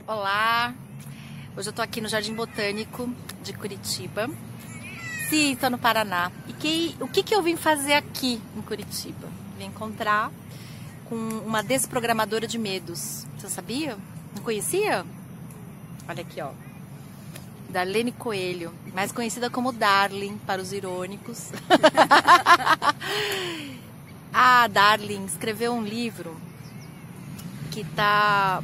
Olá, hoje eu tô aqui no Jardim Botânico de Curitiba. Sim, tô no Paraná. E o que eu vim fazer aqui em Curitiba? Vim encontrar com uma desprogramadora de medos. Você sabia? Não conhecia? Olha aqui, ó. Darlene Coelho, mais conhecida como Darling para os irônicos. A Darling escreveu um livro que tá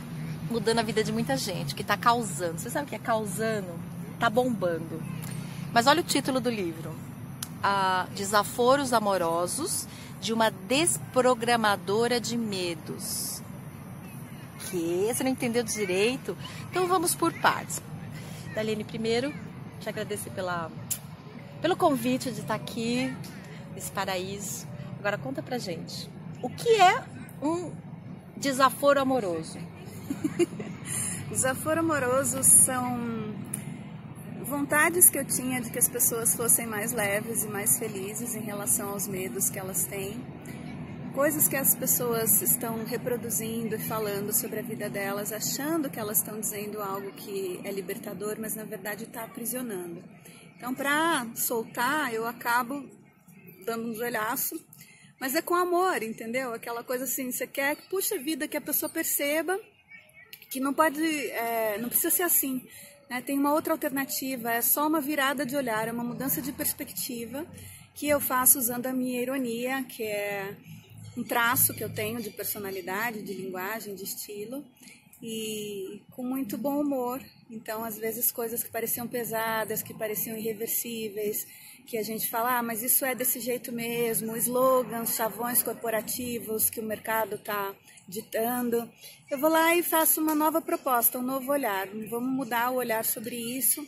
mudando a vida de muita gente, que tá causando. Você sabe o que é causando? Tá bombando. Mas olha o título do livro. Desaforos amorosos de uma desprogramadora de medos. Que? Você não entendeu direito? Então vamos por partes. Darlene, primeiro, te agradecer pelo convite de estar aqui nesse paraíso. Agora conta pra gente, o que é um desaforo amoroso? Desaforo amoroso são vontades que eu tinha de que as pessoas fossem mais leves e mais felizes em relação aos medos que elas têm. Coisas que as pessoas estão reproduzindo e falando sobre a vida delas, achando que elas estão dizendo algo que é libertador, mas na verdade está aprisionando. Então, para soltar, eu acabo dando um joelhaço, mas é com amor, entendeu? Aquela coisa assim, você quer que, puxa vida, que a pessoa perceba que não precisa ser assim, né? Tem uma outra alternativa, é só uma virada de olhar, é uma mudança de perspectiva que eu faço usando a minha ironia, que é um traço que eu tenho de personalidade, de linguagem, de estilo, e com muito bom humor. Então, às vezes, coisas que pareciam pesadas, que pareciam irreversíveis, que a gente fala, mas isso é desse jeito mesmo, slogans, chavões corporativos que o mercado está ditando. Eu vou lá e faço uma nova proposta, um novo olhar. Vamos mudar o olhar sobre isso.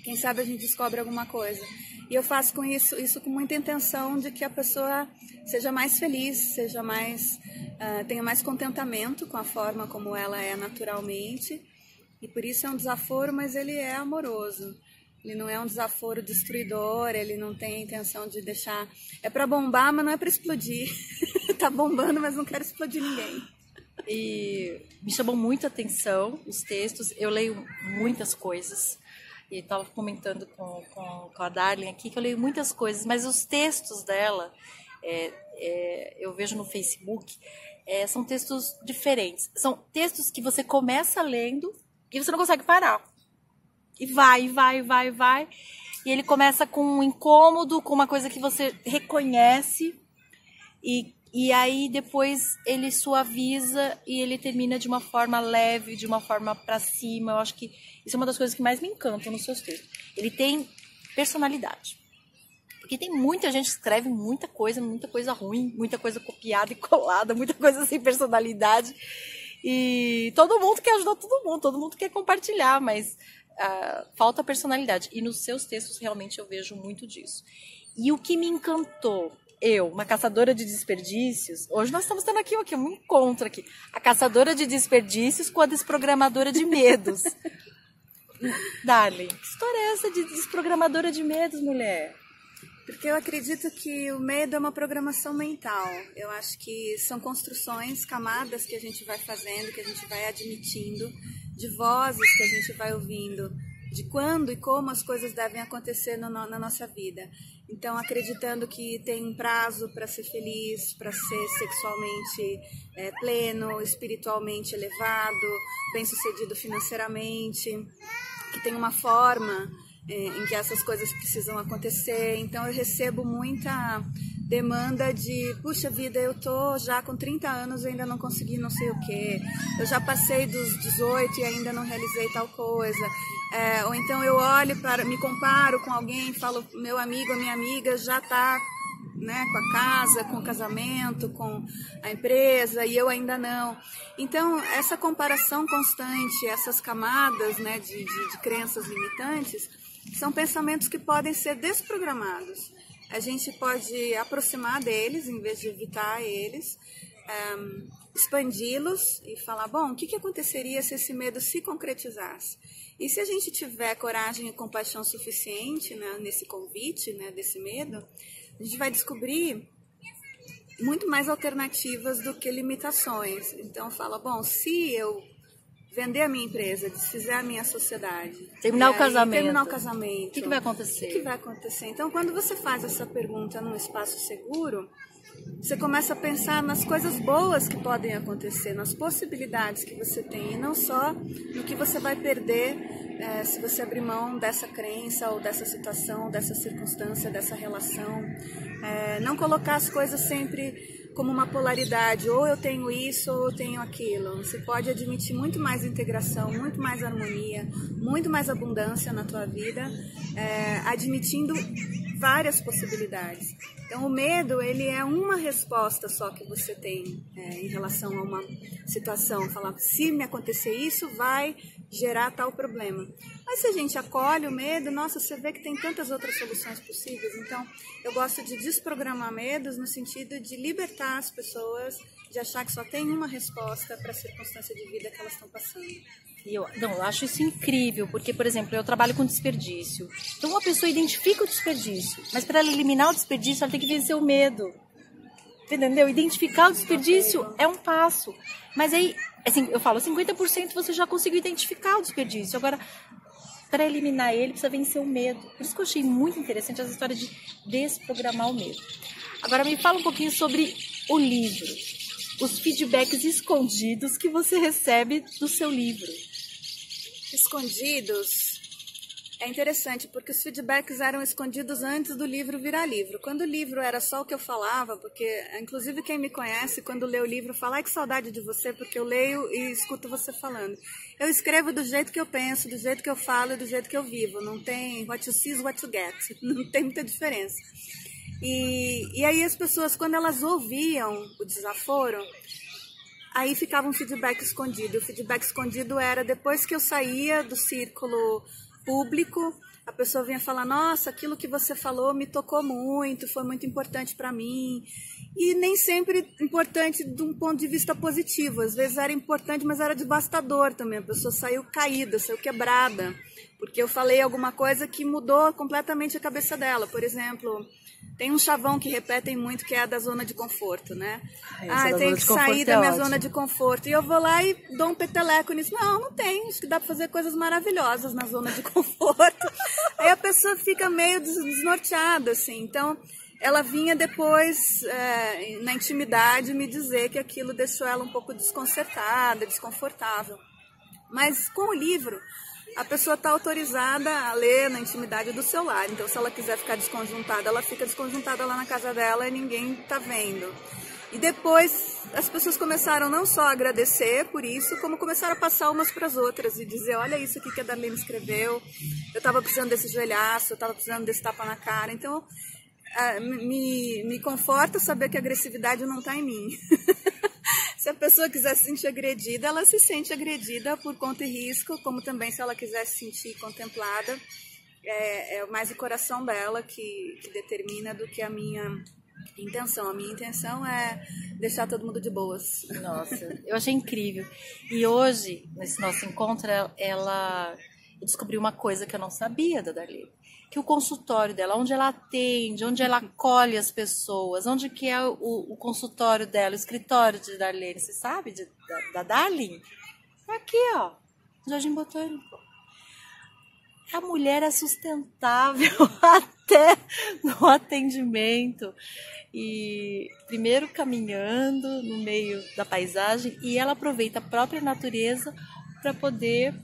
Quem sabe a gente descobre alguma coisa. E eu faço com isso com muita intenção de que a pessoa seja mais feliz, tenha mais contentamento com a forma como ela é naturalmente. E por isso é um desaforo, mas ele é amoroso. Ele não é um desaforo destruidor, ele não tem a intenção de deixar... É para bombar, mas não é para explodir. Tá bombando, mas não quero explodir ninguém. E me chamou muita atenção os textos. Eu leio muitas coisas. E estava comentando com a Darling aqui que eu leio muitas coisas, mas os textos dela, eu vejo no Facebook, são textos diferentes. São textos que você começa lendo e você não consegue parar. E vai. E ele começa com um incômodo, com uma coisa que você reconhece, e aí depois ele suaviza e ele termina de uma forma leve, de uma forma pra cima. Eu acho que isso é uma das coisas que mais me encantam nos seus textos. Ele tem personalidade. Porque tem muita gente que escreve muita coisa ruim, muita coisa copiada e colada, muita coisa sem personalidade. E todo mundo quer ajudar todo mundo quer compartilhar, mas falta personalidade. E nos seus textos realmente eu vejo muito disso. E o que me encantou, uma caçadora de desperdícios, hoje nós estamos tendo aqui um encontro aqui. A caçadora de desperdícios com a desprogramadora de medos. Darling, que história é essa de desprogramadora de medos, mulher? Porque eu acredito que o medo é uma programação mental. Eu acho que são construções, camadas que a gente vai fazendo, que a gente vai admitindo, de vozes que a gente vai ouvindo, de quando e como as coisas devem acontecer na nossa vida. Então, acreditando que tem um prazo para ser feliz, para ser sexualmente pleno, espiritualmente elevado, bem-sucedido financeiramente, que tem uma forma em que essas coisas precisam acontecer. Então, eu recebo muita demanda de, puxa vida, eu tô já com 30 anos e ainda não consegui não sei o quê, eu já passei dos 18 e ainda não realizei tal coisa, ou então eu olho me comparo com alguém e falo, meu amigo, a minha amiga já tá, né, com a casa, com o casamento, com a empresa e eu ainda não. Então, essa comparação constante, essas camadas, né, de crenças limitantes, são pensamentos que podem ser desprogramados. A gente pode aproximar deles, em vez de evitar eles, expandi-los e falar, bom, o que aconteceria se esse medo se concretizasse? E se a gente tiver coragem e compaixão suficiente, né, nesse convite, né, desse medo, a gente vai descobrir muito mais alternativas do que limitações. Então fala, bom, se eu vender a minha empresa, desfizer a minha sociedade. Terminar o casamento. Terminar o casamento. O que vai acontecer? O que vai acontecer? Então, quando você faz essa pergunta num espaço seguro, você começa a pensar nas coisas boas que podem acontecer, nas possibilidades que você tem, e não só no que você vai perder se você abrir mão dessa crença, ou dessa situação, ou dessa circunstância, dessa relação. Não colocar as coisas sempre como uma polaridade, ou eu tenho isso ou eu tenho aquilo. Você pode admitir muito mais integração, muito mais harmonia, muito mais abundância na tua vida, admitindo várias possibilidades. Então o medo, ele é uma resposta só que você tem em relação a uma situação. Falar, se me acontecer isso, vai gerar tal problema. Mas se a gente acolhe o medo, nossa, você vê que tem tantas outras soluções possíveis. Então, eu gosto de desprogramar medos no sentido de libertar as pessoas de achar que só tem uma resposta para a circunstância de vida que elas estão passando. Eu acho isso incrível, porque, por exemplo, eu trabalho com desperdício. Então, uma pessoa identifica o desperdício, mas para ela eliminar o desperdício, ela tem que vencer o medo. Entendeu? Identificar o desperdício é um passo. Mas aí, assim, eu falo, 50% você já conseguiu identificar o desperdício. Agora, para eliminar ele, precisa vencer o medo. Por isso que eu achei muito interessante essa história de desprogramar o medo. Agora, me fala um pouquinho sobre o livro. Os feedbacks escondidos que você recebe do seu livro. Escondidos? É interessante, porque os feedbacks eram escondidos antes do livro virar livro. Quando o livro era só o que eu falava, porque, inclusive, quem me conhece, quando lê o livro, fala, ai, que saudade de você, porque eu leio e escuto você falando. Eu escrevo do jeito que eu penso, do jeito que eu falo e do jeito que eu vivo. Não tem what you see is what you get. Não tem muita diferença. E aí as pessoas, quando elas ouviam o desaforo, aí ficava um feedback escondido. O feedback escondido era depois que eu saía do círculo público, a pessoa vinha falar, nossa, aquilo que você falou me tocou muito, foi muito importante para mim. E nem sempre importante de um ponto de vista positivo. Às vezes era importante, mas era devastador também. A pessoa saiu caída, saiu quebrada, porque eu falei alguma coisa que mudou completamente a cabeça dela. Por exemplo, tem um chavão que repetem muito, que é a da zona de conforto, né? Eu tenho que sair da minha zona de conforto. E eu vou lá e dou um peteleco nisso. Não tem. Acho que dá para fazer coisas maravilhosas na zona de conforto. Aí a pessoa fica meio desnorteada, assim. Então, ela vinha depois, na intimidade, me dizer que aquilo deixou ela um pouco desconcertada, desconfortável. Mas com o livro, a pessoa está autorizada a ler na intimidade do seu lar. Então, se ela quiser ficar desconjuntada, ela fica desconjuntada lá na casa dela e ninguém está vendo. E depois, as pessoas começaram não só a agradecer por isso, como começaram a passar umas para as outras e dizer, olha isso aqui que a Darlene escreveu, eu estava precisando desse joelhaço, eu estava precisando desse tapa na cara. Então, me conforta saber que a agressividade não está em mim. Se a pessoa quiser se sentir agredida, ela se sente agredida por conta e risco, como também se ela quiser se sentir contemplada, é mais o coração dela que determina do que a minha intenção. A minha intenção é deixar todo mundo de boas. Nossa, eu achei incrível. E hoje, nesse nosso encontro, ela descobriu uma coisa que eu não sabia da Darlene. Que o consultório dela, onde ela atende, onde ela acolhe as pessoas, onde que é o consultório dela, o escritório de Darlene, você sabe, da Darlene? É aqui, ó, no Jardim Botânico. A mulher é sustentável até no atendimento. E primeiro caminhando no meio da paisagem, e ela aproveita a própria natureza para poder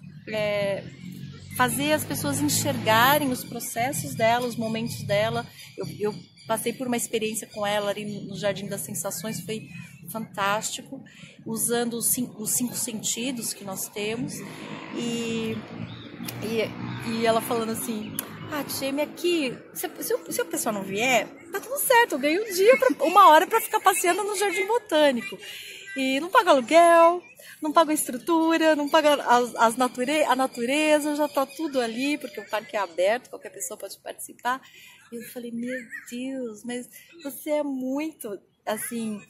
fazer as pessoas enxergarem os processos dela, os momentos dela. Eu passei por uma experiência com ela ali no Jardim das Sensações, foi fantástico, usando os cinco sentidos que nós temos. E ela falando assim, Tcheme, aqui, se a pessoa não vier, tá tudo certo, eu ganho uma hora para ficar passeando no Jardim Botânico. E não paga aluguel, não paga a estrutura, não paga a natureza, já tá tudo ali, porque o parque é aberto, qualquer pessoa pode participar. E eu falei, meu Deus, mas você é muito, assim,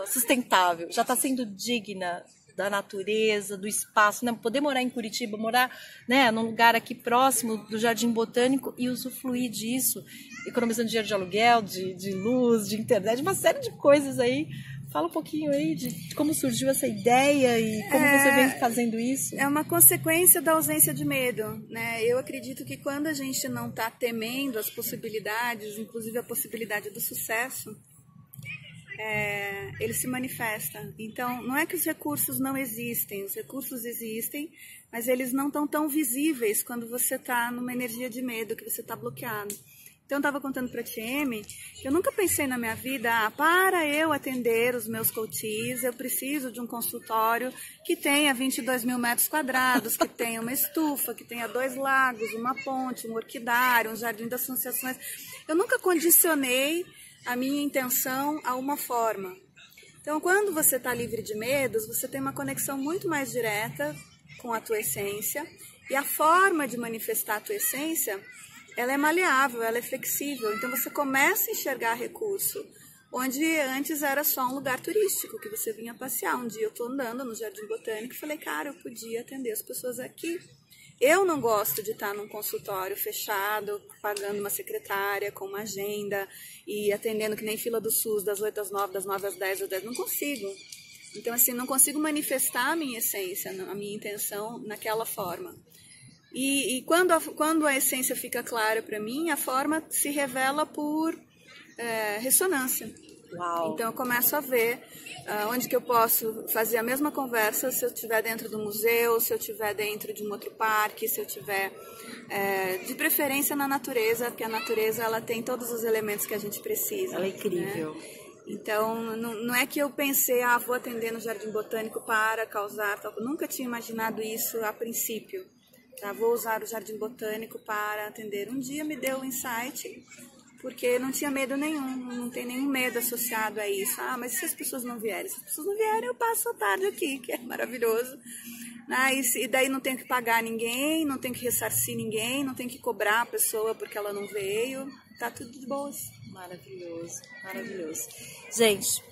sustentável, já tá sendo digna da natureza, do espaço, né? Poder morar em Curitiba, morar, né, num lugar aqui próximo do Jardim Botânico e usufruir disso, economizando dinheiro de aluguel, de luz, de internet, uma série de coisas aí Fala um pouquinho aí de como surgiu essa ideia e como você vem fazendo isso. É uma consequência da ausência de medo, né? Eu acredito que quando a gente não está temendo as possibilidades, inclusive a possibilidade do sucesso, ele se manifesta. Então, não é que os recursos não existem, os recursos existem, mas eles não estão tão visíveis quando você está numa energia de medo, que você está bloqueado. Então, eu estava contando para a TM que eu nunca pensei na minha vida, para eu atender os meus coaches, eu preciso de um consultório que tenha 22 mil metros quadrados, que tenha uma estufa, que tenha 2 lagos, uma ponte, um orquidário, um jardim das associações. Eu nunca condicionei a minha intenção a uma forma. Então, quando você está livre de medos, você tem uma conexão muito mais direta com a tua essência, e a forma de manifestar a tua essência, ela é maleável, ela é flexível. Então, você começa a enxergar recurso, onde antes era só um lugar turístico, que você vinha passear. Um dia eu estou andando no Jardim Botânico e falei, cara, eu podia atender as pessoas aqui. Eu não gosto de estar num consultório fechado, pagando uma secretária com uma agenda e atendendo que nem fila do SUS, das 8 às 9, das 9 às 10, às 10. Não consigo. Então, assim, não consigo manifestar a minha essência, a minha intenção naquela forma. E quando a essência fica clara para mim, a forma se revela por ressonância. Uau. Então eu começo a ver onde que eu posso fazer a mesma conversa se eu estiver dentro do museu, se eu estiver dentro de um outro parque, se eu estiver de preferência na natureza, porque a natureza ela tem todos os elementos que a gente precisa. Ela é incrível. Né? Então não é que eu pensei, vou atender no Jardim Botânico para causar tal. Eu nunca tinha imaginado isso a princípio. Vou usar o Jardim Botânico para atender. Um dia me deu o insight, porque não tinha medo nenhum, não tem nenhum medo associado a isso. Mas se as pessoas não vierem? Se as pessoas não vierem, eu passo a tarde aqui, que é maravilhoso. E daí não tenho que pagar ninguém, não tenho que ressarcir ninguém, não tenho que cobrar a pessoa porque ela não veio. Tá tudo de boas. Maravilhoso, maravilhoso. Gente,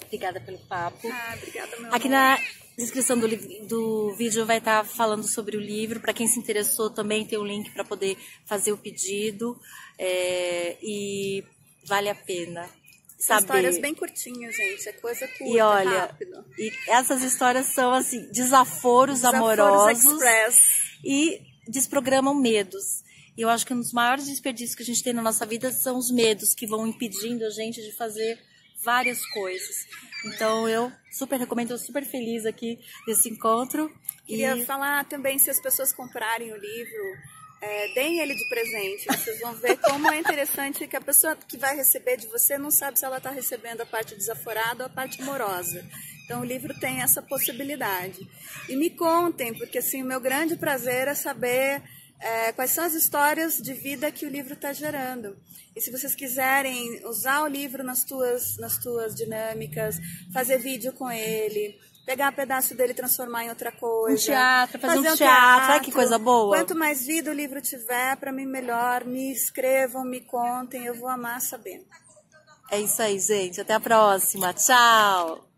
obrigada pelo papo. Obrigada, meu Aqui amor. na descrição do vídeo vai estar falando sobre o livro. Para quem se interessou também tem um link para poder fazer o pedido. E vale a pena saber. Histórias bem curtinhas, gente. É coisa curta, e olha, rápido. E essas histórias são assim, desaforos amorosos express. E desprogramam medos. E eu acho que um dos maiores desperdícios que a gente tem na nossa vida são os medos que vão impedindo a gente de fazer várias coisas. Então eu super recomendo, estou super feliz aqui desse encontro. Queria falar também, se as pessoas comprarem o livro, deem ele de presente. Vocês vão ver como é interessante que a pessoa que vai receber de você não sabe se ela está recebendo a parte desaforada ou a parte amorosa. Então o livro tem essa possibilidade. E me contem, porque assim, o meu grande prazer é saber quais são as histórias de vida que o livro está gerando. E se vocês quiserem usar o livro nas tuas dinâmicas, fazer vídeo com ele, pegar um pedaço dele e transformar em outra coisa. Um teatro, fazer um teatro. Ai, que coisa boa. Quanto mais vida o livro tiver, para mim melhor. Me escrevam, me contem, eu vou amar saber. É isso aí, gente. Até a próxima. Tchau!